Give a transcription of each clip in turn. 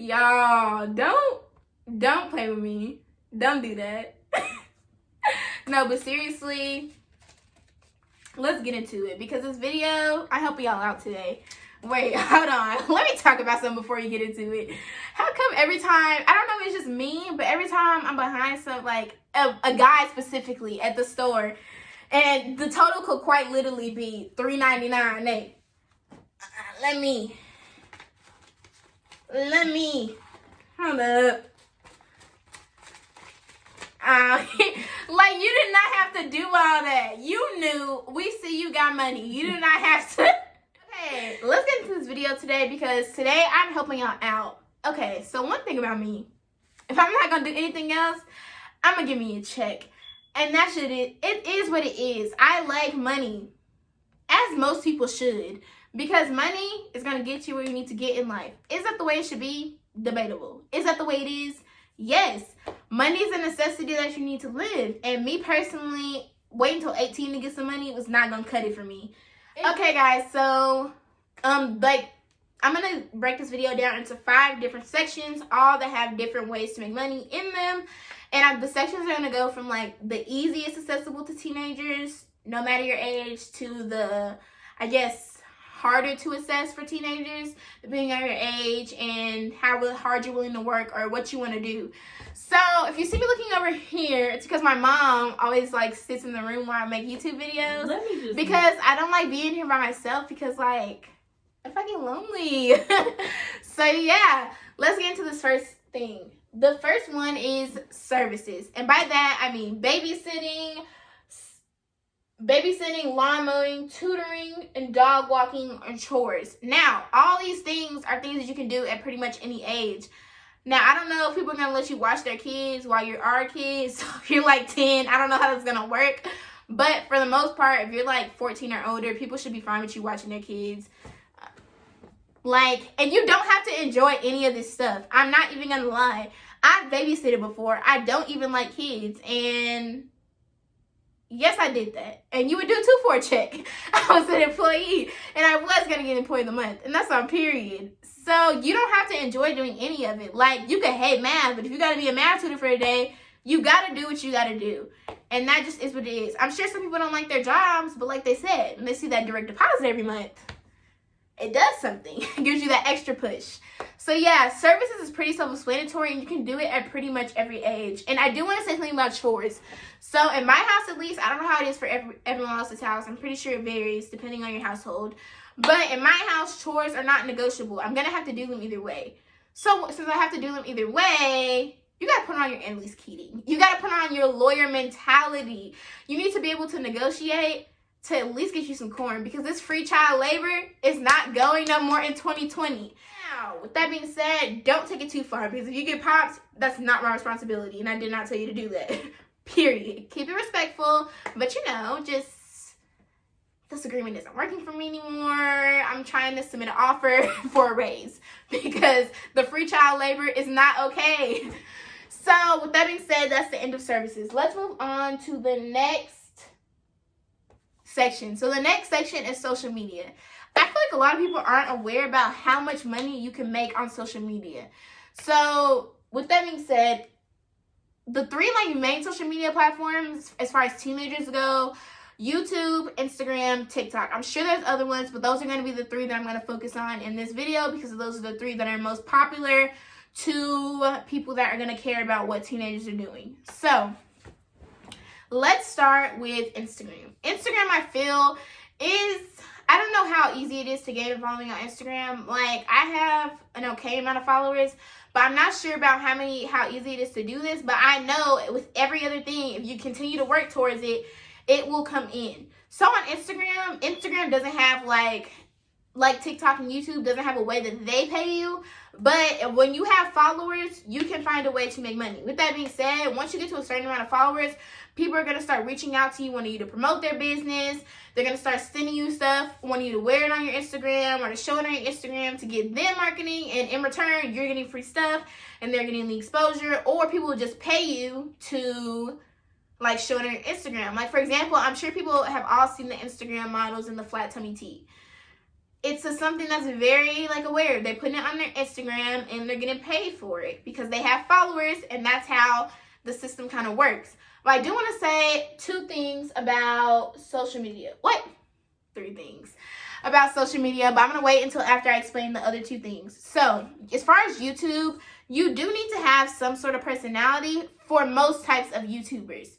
Y'all, don't play with me. Don't do that. No, but seriously, let's get into it because this video, I help y'all out today. Wait, hold on. Let me talk about something before you get into it. How come every time, I don't know if it's just me, but every time I'm behind some, like, a guy specifically at the store, and the total could quite literally be $3.99. Hey, let me, hold up. Like, you did not have to do all that. You knew. We see you got money. You do not have to. Okay, let's get into this video today because today I'm helping y'all out. Okay, so one thing about me, if I'm not going to do anything else, I'm going to give me a check. And that should it is what it is. I like money, as most people should, because money is going to get you where you need to get in life. Is that the way it should be? Debatable. Is that the way it is? Yes. Money is a necessity that you need to live. And me personally, waiting until 18 to get some money was not going to cut it for me. Okay, guys, so, I'm going to break this video down into 5 different sections, all that have different ways to make money in them. And the sections are going to go from, like, the easiest accessible to teenagers, no matter your age, to the, I guess, harder to assess for teenagers, depending on your age and how hard you're willing to work or what you want to do. So if you see me looking over here, it's because my mom always like sits in the room while I make YouTube videos. Because I don't like being here by myself because like I fucking lonely. So yeah, let's get into this first thing. The first one is services. And by that I mean babysitting, lawn mowing, tutoring, and dog walking, and chores. Now, all these things are things that you can do at pretty much any age. Now, I don't know if people are going to let you watch their kids while you are kids. So if you're like 10, I don't know how that's going to work. But for the most part, if you're like 14 or older, people should be fine with you watching their kids. And you don't have to enjoy any of this stuff. I'm not even going to lie. I've babysitted before. I don't even like kids. And yes, I did that. And you would do too for a check. I was an employee. And I was going to get employee of the month. And that's on period. So you don't have to enjoy doing any of it. Like, you could hate math. But if you got to be a math tutor for a day, you got to do what you got to do. And that just is what it is. I'm sure some people don't like their jobs. But like they said, when they see that direct deposit every month, it does something. It gives you that extra push. So yeah, services is pretty self-explanatory and you can do it at pretty much every age. And I do want to say something about chores. So in my house at least, I don't know how it is for everyone else's house. I'm pretty sure it varies depending on your household. But in my house, chores are not negotiable. I'm going to have to do them either way. So since I have to do them either way, you got to put on your Annalise Keating. You got to put on your lawyer mentality. You need to be able to negotiate to at least get you some corn because this free child labor is not going no more in 2020. Now, with that being said, don't take it too far because if you get popped, that's not my responsibility and I did not tell you to do that. Period. Keep it respectful, but just this agreement isn't working for me anymore. I'm trying to submit an offer for a raise because the free child labor is not okay. So with that being said, that's the end of services. Let's move on to the next section. So the next section is social media. I feel like a lot of people aren't aware about how much money you can make on social media. So with that being said, the 3 main social media platforms as far as teenagers go, YouTube, Instagram, TikTok. I'm sure there's other ones, but those are going to be the 3 that I'm going to focus on in this video because those are the 3 that are most popular to people that are going to care about what teenagers are doing. So let's start with Instagram. Instagram, I feel, I don't know how easy it is to get a following on Instagram. Like, I have an okay amount of followers, but I'm not sure about how easy it is to do this. But I know with every other thing, if you continue to work towards it, it will come in. So on Instagram doesn't have like TikTok and YouTube doesn't have a way that they pay you. But when you have followers, you can find a way to make money. With that being said, once you get to a certain amount of followers, people are going to start reaching out to you, wanting you to promote their business. They're going to start sending you stuff, wanting you to wear it on your Instagram or to show it on your Instagram to get them marketing. And in return, you're getting free stuff and they're getting the exposure. Or people will just pay you to show it on your Instagram. Like, for example, I'm sure people have all seen the Instagram models in the flat tummy tea. it's something that's very like aware. They're putting it on their Instagram and they're getting paid for it because they have followers, and that's how the system kind of works. But I do want to say 2 things about social media. What? 3 things about social media, but I'm going to wait until after I explain the other 2 things. So, as far as YouTube, you do need to have some sort of personality for most types of YouTubers.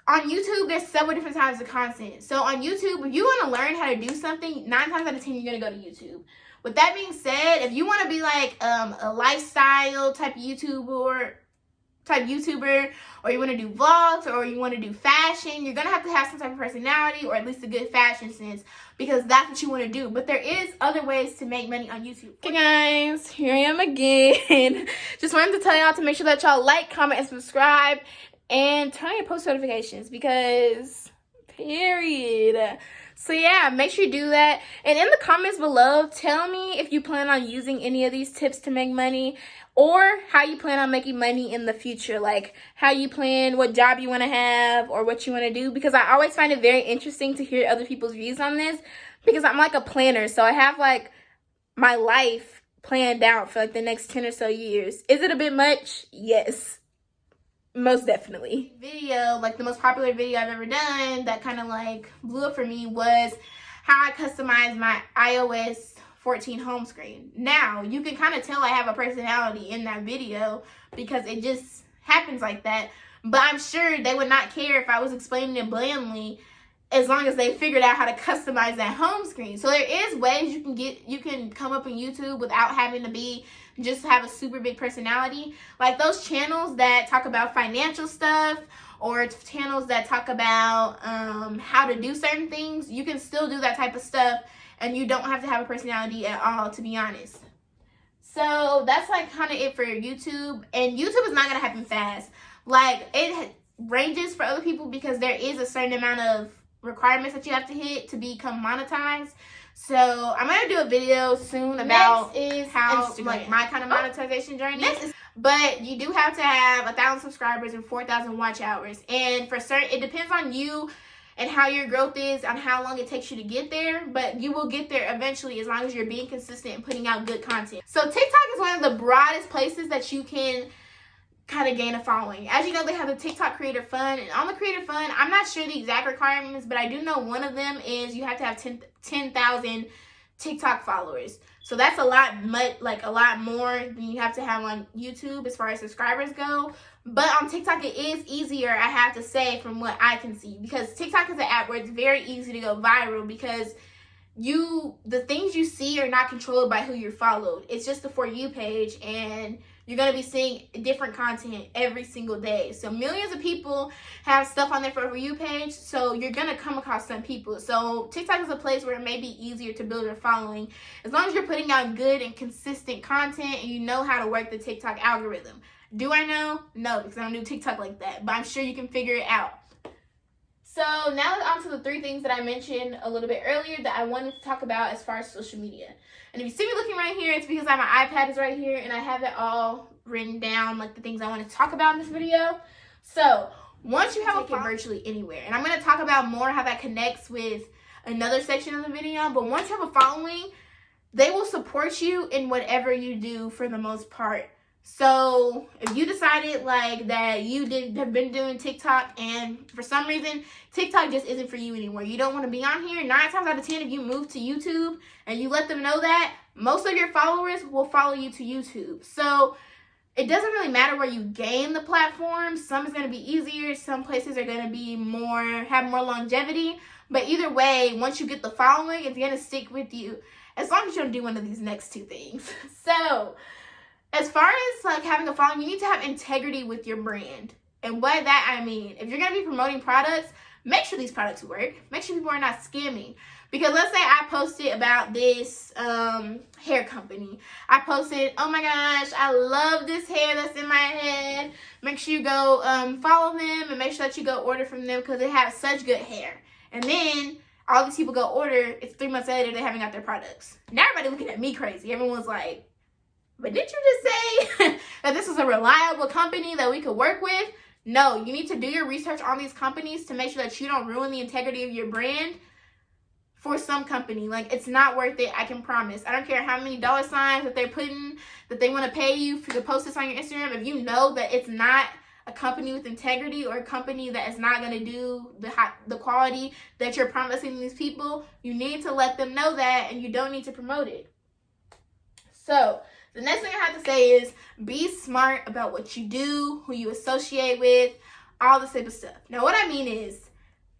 On YouTube, there's several different types of content. So on YouTube, if you want to learn how to do something, 9 times out of 10, you're going to go to YouTube. With that being said, if you want to be like a lifestyle type YouTuber, or you want to do vlogs, or you want to do fashion, you're going to have some type of personality, or at least a good fashion sense, because that's what you want to do. But there is other ways to make money on YouTube. Okay guys, here I am again. Just wanted to tell y'all to make sure that y'all like, comment, and subscribe, and turn on your post notifications, because period. So yeah, make sure you do that. And in the comments below, tell me if you plan on using any of these tips to make money, or how you plan on making money in the future. Like how you plan, what job you want to have, or what you want to do. Because I always find it very interesting to hear other people's views on this, because I'm like a planner. So I have like my life planned out for like the next 10 or so years. Is it a bit much? Yes. Most definitely. Video, like the most popular video I've ever done that kind of like blew up for me was how I customized my iOS 14 home screen. Now, you can kind of tell I have a personality in that video because it just happens like that. But I'm sure they would not care if I was explaining it blandly, as long as they figured out how to customize that home screen. So there is ways you can come up in YouTube without having to be just have a super big personality. Like those channels that talk about financial stuff, or channels that talk about how to do certain things, you can still do that type of stuff, and you don't have to have a personality at all, to be honest. So that's like kind of it for YouTube. And YouTube is not going to happen fast. Like it ranges for other people, because there is a certain amount of requirements that you have to hit to become monetized. So I'm gonna do a video soon about how Instagram. Like my kind of monetization journey. But you do have to have 1,000 subscribers and 4,000 watch hours. And for certain, it depends on you and how your growth is, on how long it takes you to get there. But you will get there eventually, as long as you're being consistent and putting out good content. So TikTok is one of the broadest places that you can kind of gain a following. As you know, they have the TikTok Creator Fund, and on the Creator Fund, I'm not sure the exact requirements, but I do know one of them is you have to have 10,000 TikTok followers. So that's a lot more than you have to have on YouTube as far as subscribers go. But on TikTok, it is easier, I have to say, from what I can see, because TikTok is an app where it's very easy to go viral, because the things you see are not controlled by who you're followed. It's just the For You page, and you're going to be seeing different content every single day. So millions of people have stuff on their For You page, so you're going to come across some people. So TikTok is a place where it may be easier to build a following, as long as you're putting out good and consistent content and you know how to work the TikTok algorithm. Do I know? No, because I don't do TikTok like that, but I'm sure you can figure it out. So now on to the 3 things that I mentioned a little bit earlier that I wanted to talk about as far as social media. And if you see me looking right here, it's because my iPad is right here and I have it all written down, like the things I want to talk about in this video. So once you have it virtually anywhere, and I'm going to talk about more how that connects with another section of the video, but once you have a following, they will support you in whatever you do for the most part. So if you decided like that you have been doing TikTok, and for some reason TikTok just isn't for you anymore, you don't want to be on here, 9 times out of 10, if you move to YouTube and you let them know that, most of your followers will follow you to YouTube. So it doesn't really matter where you gain the platform. Some is going to be easier, some places are going to be have more longevity, but either way, once you get the following, it's going to stick with you, as long as you don't do one of these next 2 things. So as far as like having a following, you need to have integrity with your brand. And by that I mean, if you're going to be promoting products, make sure these products work. Make sure people are not scamming. Because let's say I posted about this hair company. I posted, oh my gosh, I love this hair that's in my head. Make sure you go follow them, and make sure that you go order from them, because they have such good hair. And then all these people go order. It's 3 months later, they haven't got their products. Now everybody looking at me crazy. Everyone's like, but didn't you just say that this is a reliable company that we could work with? No, you need to do your research on these companies to make sure that you don't ruin the integrity of your brand for some company. Like, it's not worth it, I can promise. I don't care how many dollar signs that they're putting, that they want to pay you for to post this on your Instagram. If you know that it's not a company with integrity, or a company that is not going to do the quality that you're promising these people, you need to let them know that, and you don't need to promote it. So the next thing I have to say is be smart about what you do, who you associate with, all this type of stuff. Now, what I mean is,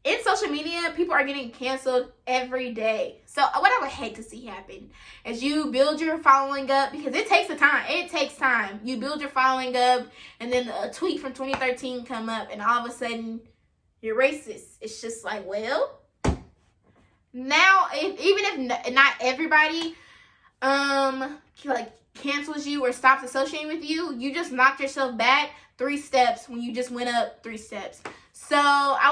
in social media, people are getting canceled every day. So what I would hate to see happen is you build your following up, because it takes time. It takes time. You build your following up, and then a tweet from 2013 come up, and all of a sudden you're racist. It's just like, well, now even if not everybody like cancels you or stops associating with you, you just knocked yourself back 3 steps when you just went up 3 steps. So I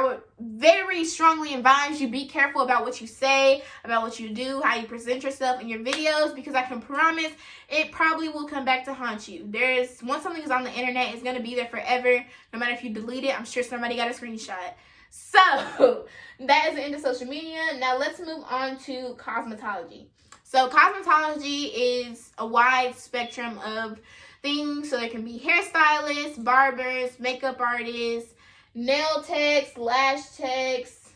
would very strongly advise you be careful about what you say, about what you do, how you present yourself in your videos, because I can promise it probably will come back to haunt you. Once something is on the internet, it's going to be there forever. No matter if you delete it, I'm sure somebody got a screenshot. So that is the end of social media. Now let's move on to cosmetology. So cosmetology is a wide spectrum of things. So there can be hairstylists, barbers, makeup artists, nail techs, lash techs.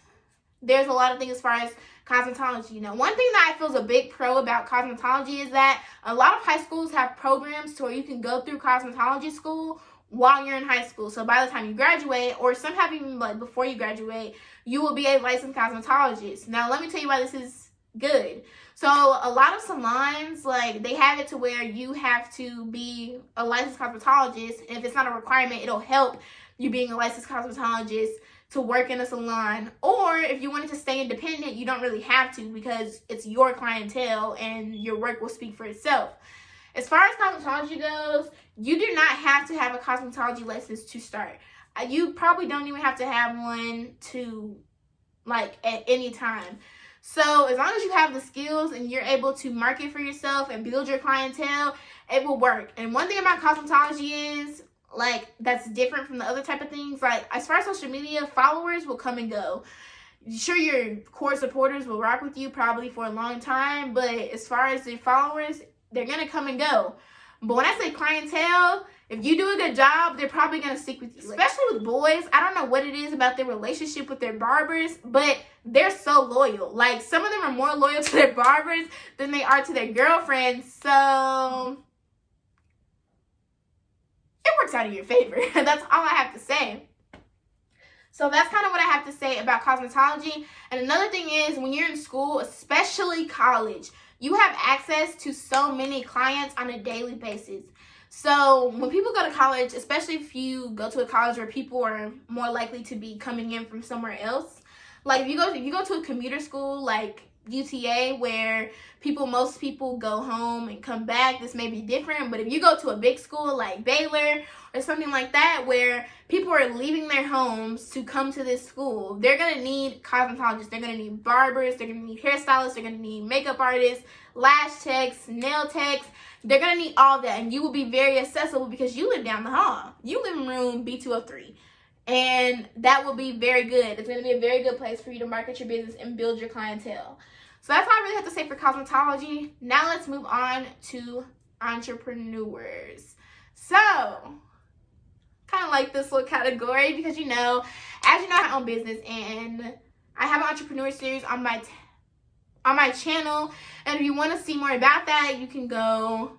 There's a lot of things as far as cosmetology. Now, one thing that I feel is a big pro about cosmetology is that a lot of high schools have programs to where you can go through cosmetology school while you're in high school. So by the time you graduate, or some have even like before you graduate, you will be a licensed cosmetologist. Now, let me tell you why this is good. So a lot of salons, like, they have it to where you have to be a licensed cosmetologist. And if it's not a requirement, it'll help you being a licensed cosmetologist to work in a salon. Or if you wanted to stay independent, you don't really have to, because it's your clientele and your work will speak for itself. As far as cosmetology goes, you do not have to have a cosmetology license to start. You probably don't even have to have one to, like, at any time. So as long as you have the skills and you're able to market for yourself and build your clientele, it will work. And one thing about cosmetology is, like, that's different from the other type of things. Like, as far as social media, followers will come and go. Sure, your core supporters will rock with you probably for a long time, but as far as the followers, they're going to come and go. But when I say clientele, if you do a good job, they're probably going to stick with you. Especially with boys. I don't know what it is about their relationship with their barbers, but they're so loyal. Like, some of them are more loyal to their barbers than they are to their girlfriends. So it works out in your favor. That's all I have to say. So that's kind of what I have to say about cosmetology. And another thing is, when you're in school, especially college, you have access to so many clients on a daily basis. So when people go to college, especially if you go to a college where people are more likely to be coming in from somewhere else, like if you go to a commuter school like UTA, where most people go home and come back, this may be different. But if you go to a big school like Baylor or something like that, where people are leaving their homes to come to this school, they're going to need cosmetologists, they're going to need barbers, they're going to need hairstylists, they're going to need makeup artists, lash techs, nail techs. They're going to need all that, and you will be very accessible because you live down the hall. You live in room B203, and that will be very good. It's going to be a very good place for you to market your business and build your clientele. So that's all I really have to say for cosmetology. Now let's move on to entrepreneurs. So, kind of like this little category because, as you know, I own business, and I have an entrepreneur series on my channel. And if you want to see more about that, you can go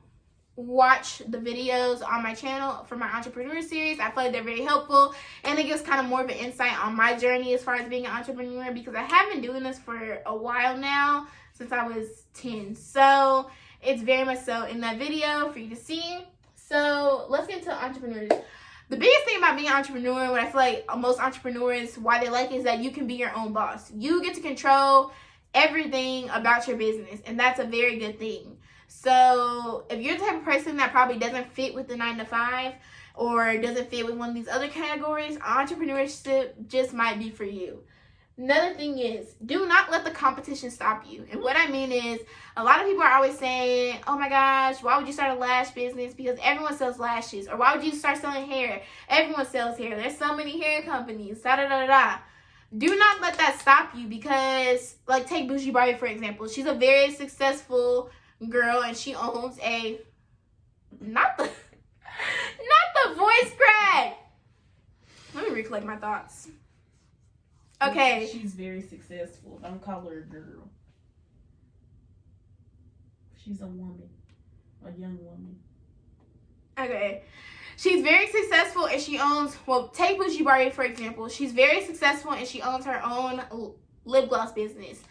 watch the videos on my channel for my entrepreneur series. I feel like they're very helpful, and it gives kind of more of an insight on my journey as far as being an entrepreneur, because I have been doing this for a while now, since I was 10. So it's very much so in that video for you to see. So let's get into entrepreneurs. The biggest thing about being an entrepreneur, what I feel like most entrepreneurs, why they like it, is that you can be your own boss. You get to control everything about your business, and that's a very good thing. So if you're the type of person that probably doesn't fit with the 9-to-5 or doesn't fit with one of these other categories, entrepreneurship just might be for you. Another thing is, do not let the competition stop you. And what I mean is, a lot of people are always saying, oh my gosh, why would you start a lash business? Because everyone sells lashes. Or why would you start selling hair? Everyone sells hair. There's so many hair companies. Da da da da. do not let that stop you, because like take Bougie Barbie for example. She's a very successful girl and she owns a not the voice crack. Let me recollect my thoughts. Okay. She's very successful. Don't call her a girl. She's a woman. A young woman. Okay. She's very successful and she owns, well, take Bougie Barbie for example. She's very successful and she owns her own lip gloss business.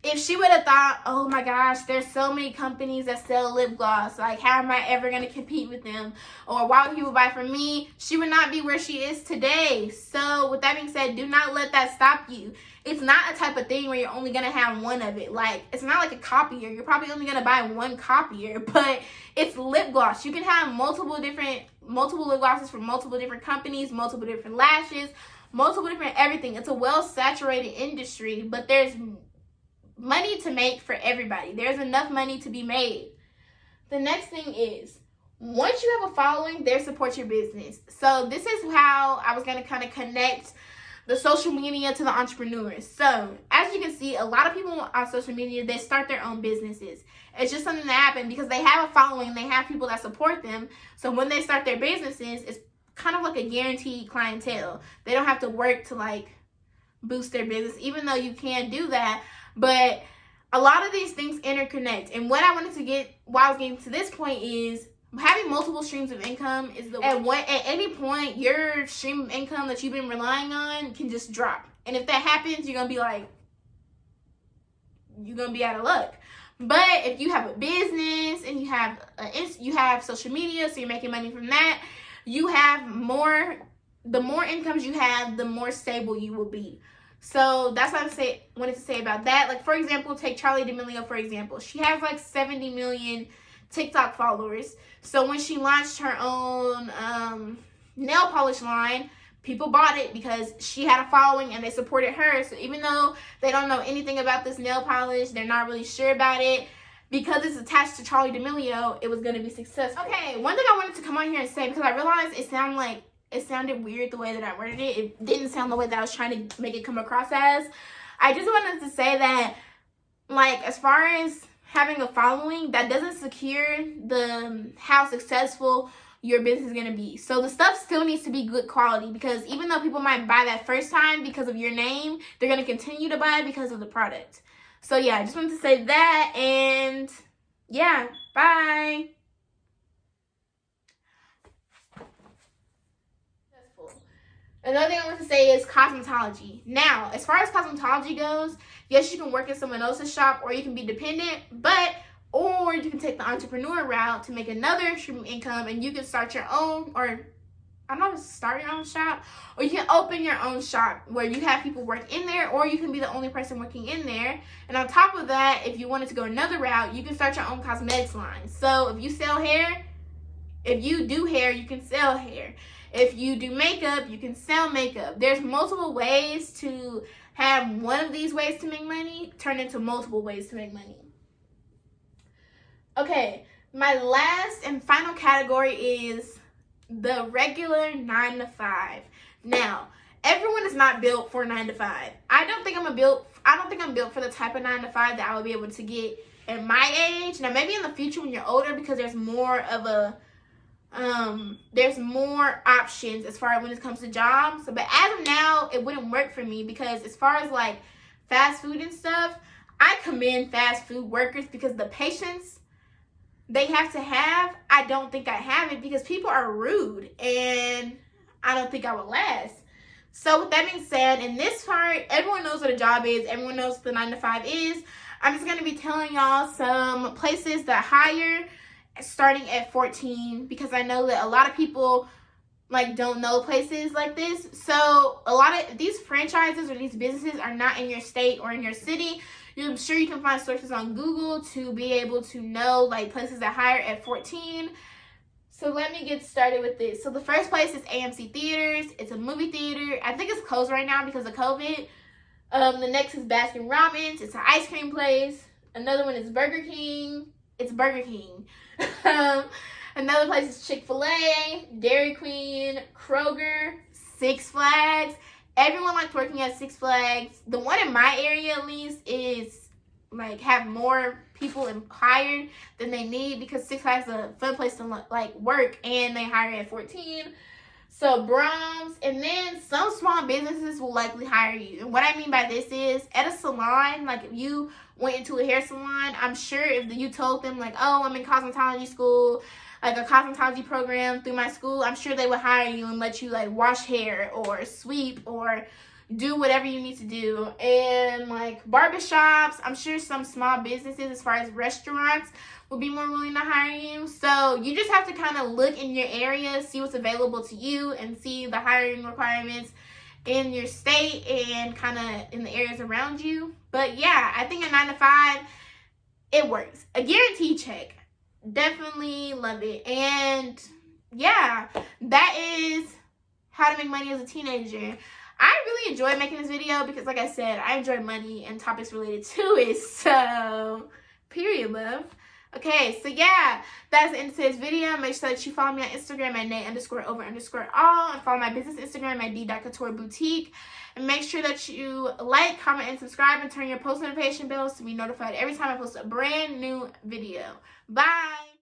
If she would have thought, oh my gosh, there's so many companies that sell lip gloss, like how am I ever going to compete with them? Or why would people buy from me? She would not be where she is today. So with that being said, do not let that stop you. It's not a type of thing where you're only going to have one of it. Like, it's not like a copier. You're probably only going to buy one copier, but it's lip gloss. You can have multiple lip glosses from multiple different companies, multiple different lashes, multiple different everything. It's a well-saturated industry, but there's money to make for everybody. There's enough money to be made. The next thing is, once you have a following, they support your business. So this is how I was going to kind of connect the social media to the entrepreneurs. So as you can see, a lot of people on social media, they start their own businesses. It's just something that happened because they have a following, they have people that support them. So when they start their businesses, it's kind of like a guaranteed clientele. They don't have to work to like boost their business, even though you can do that. But a lot of these things interconnect. And what I wanted to get, while I was getting to this point, is having multiple streams of income is the at any point your stream of income that you've been relying on can just drop. And if that happens, you're gonna be out of luck. But if you have a business and you have social media, so you're making money from that, you have more. The more incomes you have, the more stable you will be. So that's what I wanted to say about that. Like, for example, take Charli D'Amelio, for example. She has like 70 million TikTok followers. So when she launched her own nail polish line, people bought it because she had a following and they supported her. So even though they don't know anything about this nail polish, they're not really sure about it, because it's attached to Charli D'Amelio, it was going to be successful. Okay, one thing I wanted to come on here and say, because I realized it sounded weird the way that I worded it. It didn't sound the way that I was trying to make it come across as. I just wanted to say that, like, as far as having a following, that doesn't secure how successful your business is going to be. So the stuff still needs to be good quality, because even though people might buy that first time because of your name, they're going to continue to buy because of the product. So yeah, I just wanted to say that, and yeah, bye. Another thing I want to say is cosmetology. Now, as far as cosmetology goes, yes, you can work in someone else's shop, or you can be dependent, or you can take the entrepreneur route to make another stream of income, and you can start your own, or I don't know, start your own shop, or you can open your own shop where you have people work in there, or you can be the only person working in there. And on top of that, if you wanted to go another route, you can start your own cosmetics line. So if you sell hair, if you do hair, you can sell hair. If you do makeup, you can sell makeup. There's multiple ways to have one of these ways to make money turn into multiple ways to make money. Okay, my last and final category is the regular 9 to 5. Now, everyone is not built for 9 to 5. I don't think I'm built for the type of 9 to 5 that I would be able to get at my age. Now, maybe in the future when you're older, because there's more options as far as when it comes to jobs. But as of now, it wouldn't work for me, because as far as like fast food and stuff, I commend fast food workers, because the patience they have to have, I don't think I have it, because people are rude and I don't think I would last. So with that being said, in this part, everyone knows what a job is. Everyone knows what the 9 to 5 is. I'm just going to be telling y'all some places that hire starting at 14, because I know that a lot of people like don't know places like this. So a lot of these franchises or these businesses are not in your state or in your city. I'm sure you can find sources on Google to be able to know like places that hire at 14. So let me get started with this. So the first place is AMC Theaters. It's a movie theater. I think it's closed right now because of COVID. The next is Baskin Robbins. It's an ice cream place. Another one is Burger King. It's Burger King. Another place is Chick-fil-A, Dairy Queen, Kroger, Six Flags, Everyone likes working at Six Flags. The one in my area, at least, is like have more people hired than they need, because Six Flags is a fun place to like work, and they hire at 14. So Brahms, and then some small businesses will likely hire you. And what I mean by this is, at a salon, like if you went into a hair salon, I'm sure if you told them like, oh, I'm in cosmetology school, like a cosmetology program through my school, I'm sure they would hire you and let you like wash hair or sweep or do whatever you need to do. And like barbershops, I'm sure some small businesses as far as restaurants will be more willing to hire you. So you just have to kind of look in your area, see what's available to you, and see the hiring requirements in your state and kind of in the areas around you. But yeah, I think a 9 to 5, it works. A guaranteed check. Definitely love it. And yeah, that is how to make money as a teenager. I really enjoyed making this video because, like I said, I enjoy money and topics related to it. So, period, love. Okay, so yeah, that's the end of today's video. Make sure that you follow me on Instagram at na.over.all, and follow my business Instagram at d.coutureboutique. And make sure that you like, comment, and subscribe, and turn your post notification bells to be notified every time I post a brand new video. Bye!